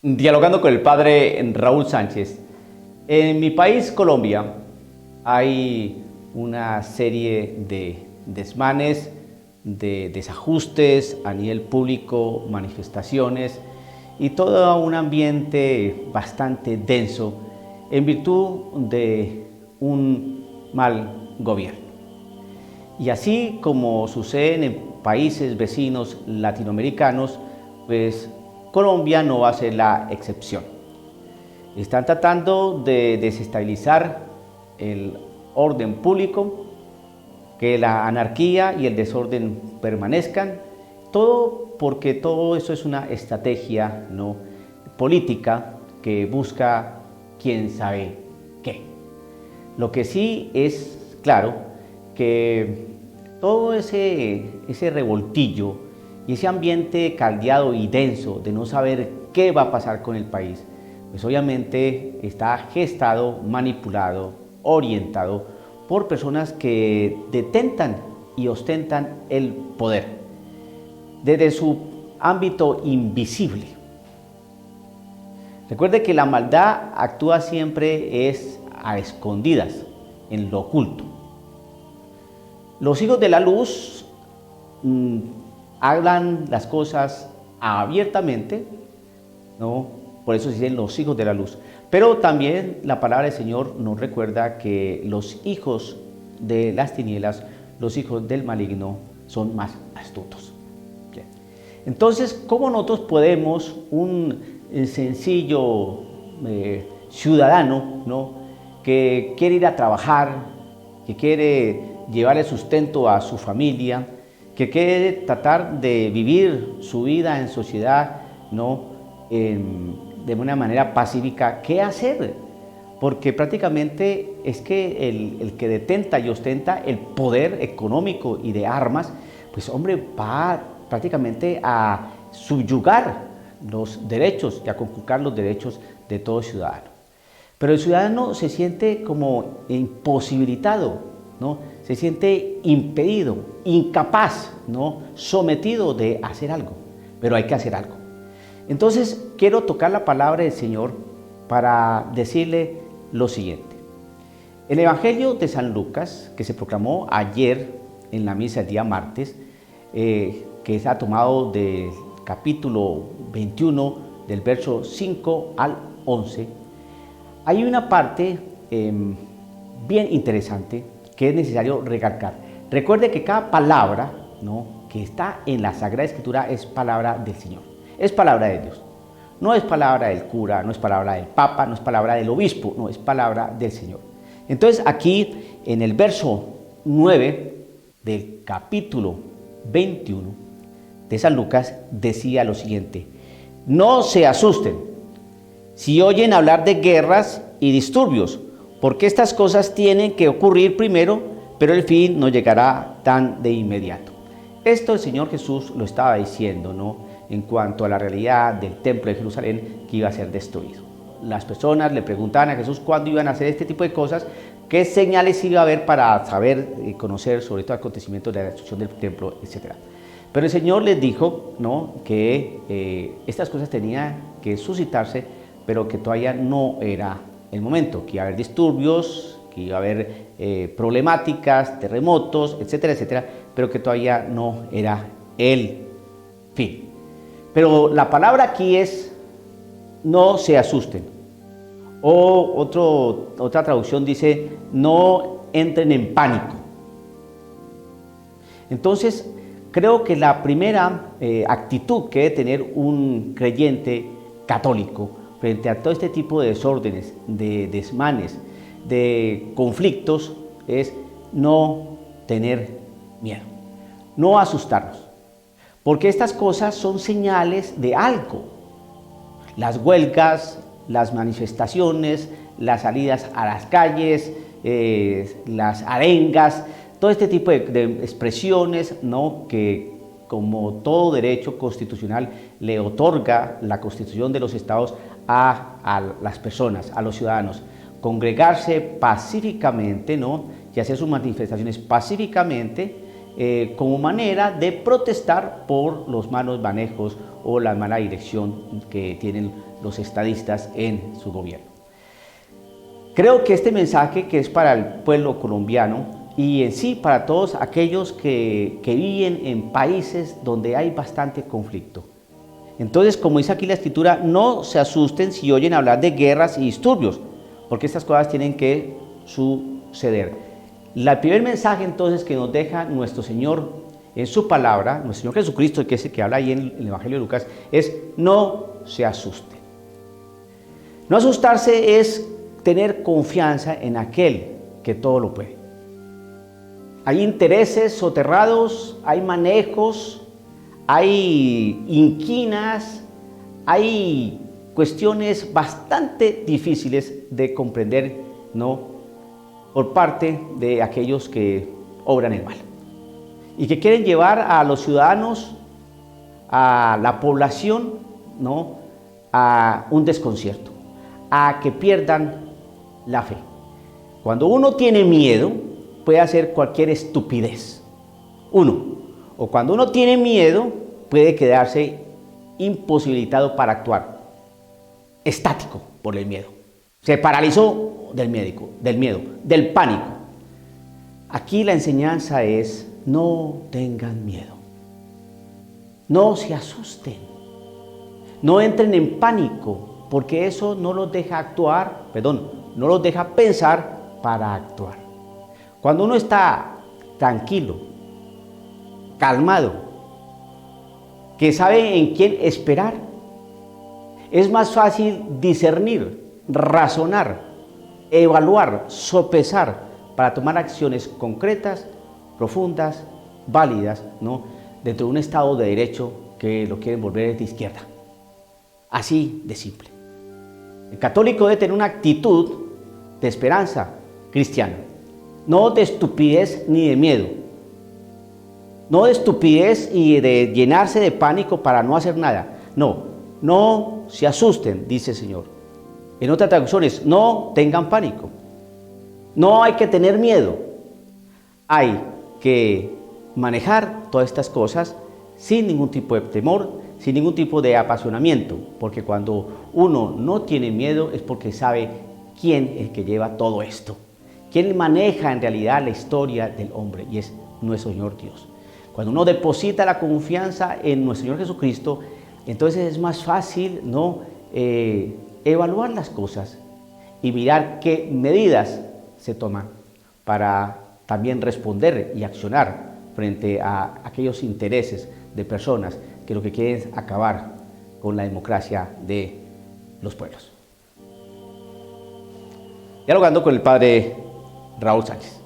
Dialogando con el padre Raúl Sánchez. En mi país, Colombia, hay una serie de desmanes, de desajustes a nivel público, manifestaciones y todo un ambiente bastante denso en virtud de un mal gobierno. Y así como sucede en países vecinos latinoamericanos, pues Colombia no va a ser la excepción. Están tratando de desestabilizar el orden público, que la anarquía y el desorden permanezcan, todo porque todo eso es una estrategia política que busca quién sabe qué. Lo que sí es claro que todo ese revoltillo y ese ambiente caldeado y denso de no saber qué va a pasar con el país, pues obviamente está gestado, manipulado, orientado por personas que detentan y ostentan el poder desde su ámbito invisible. Recuerde que la maldad actúa siempre es a escondidas, en lo oculto. Los hijos de la luz hablan las cosas abiertamente, por eso se dicen los hijos de la luz. Pero también la palabra del Señor nos recuerda que los hijos de las tinieblas, los hijos del maligno, son más astutos. Entonces, ¿cómo nosotros podemos, un sencillo ciudadano, que quiere ir a trabajar, que quiere llevar el sustento a su familia, que quiere tratar de vivir su vida en sociedad, de una manera pacífica, ¿qué hacer? Porque prácticamente es que el que detenta y ostenta el poder económico y de armas, pues hombre, va prácticamente a subyugar los derechos y a conculcar los derechos de todo ciudadano. Pero el ciudadano se siente como imposibilitado, se siente impedido, incapaz, sometido de hacer algo, pero hay que hacer algo. Entonces quiero tocar la palabra del Señor para decirle lo siguiente. El Evangelio de San Lucas, que se proclamó ayer en la misa el día martes, que está tomado del capítulo 21, del verso 5 al 11, hay una parte bien interesante que es necesario recalcar. Recuerde que cada palabra que está en la Sagrada Escritura es palabra del Señor, es palabra de Dios. No es palabra del cura, no es palabra del papa, no es palabra del obispo, no, es palabra del Señor. Entonces aquí en el verso 9 del capítulo 21 de San Lucas decía lo siguiente: no se asusten si oyen hablar de guerras y disturbios, porque estas cosas tienen que ocurrir primero, pero el fin no llegará tan de inmediato. Esto el Señor Jesús lo estaba diciendo, en cuanto a la realidad del templo de Jerusalén que iba a ser destruido. Las personas le preguntaban a Jesús cuándo iban a hacer este tipo de cosas, qué señales iba a haber para saber y conocer sobre todo acontecimientos de la destrucción del templo, etc. Pero el Señor les dijo que estas cosas tenían que suscitarse, pero que todavía no era el momento, que iba a haber disturbios, que iba a haber problemáticas, terremotos, etcétera, etcétera, pero que todavía no era el fin. Pero la palabra aquí es: no se asusten. O otra traducción dice: no entren en pánico. Entonces, creo que la primera actitud que debe tener un creyente católico frente a todo este tipo de desórdenes, de desmanes, de conflictos, es no tener miedo, no asustarnos. Porque estas cosas son señales de algo. Las huelgas, las manifestaciones, las salidas a las calles, las arengas, todo este tipo de expresiones, que como todo derecho constitucional le otorga la Constitución de los Estados a las personas, a los ciudadanos, congregarse pacíficamente, y hacer sus manifestaciones pacíficamente, como manera de protestar por los malos manejos o la mala dirección que tienen los estadistas en su gobierno. Creo que este mensaje, que es para el pueblo colombiano y en sí para todos aquellos que viven en países donde hay bastante conflicto. Entonces, como dice aquí la Escritura, no se asusten si oyen hablar de guerras y disturbios, porque estas cosas tienen que suceder. El primer mensaje entonces que nos deja nuestro Señor en su palabra, nuestro Señor Jesucristo, que es el que habla ahí en el Evangelio de Lucas, es: no se asusten. No asustarse es tener confianza en aquel que todo lo puede. Hay intereses soterrados, hay manejos, hay inquinas, hay cuestiones bastante difíciles de comprender, ¿no?, por parte de aquellos que obran el mal y que quieren llevar a los ciudadanos, a la población, ¿no?, a un desconcierto, a que pierdan la fe. Cuando uno tiene miedo, puede hacer cualquier estupidez. O cuando uno tiene miedo, puede quedarse imposibilitado para actuar, estático por el miedo. Se paralizó del miedo, del pánico. Aquí la enseñanza es: no tengan miedo, no se asusten, no entren en pánico, porque eso no los deja actuar, no los deja pensar para actuar. Cuando uno está tranquilo, calmado, que sabe en quién esperar, es más fácil discernir, razonar, evaluar, sopesar para tomar acciones concretas, profundas, válidas, ¿no?, dentro de un Estado de Derecho que lo quieren volver de izquierda. Así de simple. El católico debe tener una actitud de esperanza cristiana, no de estupidez ni de miedo, no de estupidez y de llenarse de pánico para no hacer nada. No se asusten, dice el Señor. En otras traducciones: no tengan pánico. No hay que tener miedo. Hay que manejar todas estas cosas sin ningún tipo de temor, sin ningún tipo de apasionamiento, porque cuando uno no tiene miedo es porque sabe quién es el que lleva todo esto, quién maneja en realidad la historia del hombre, y es nuestro Señor Dios. Cuando uno deposita la confianza en nuestro Señor Jesucristo, entonces es más fácil, ¿no?, evaluar las cosas y mirar qué medidas se toman para también responder y accionar frente a aquellos intereses de personas que lo que quieren es acabar con la democracia de los pueblos. Dialogando con el padre Raúl Sánchez.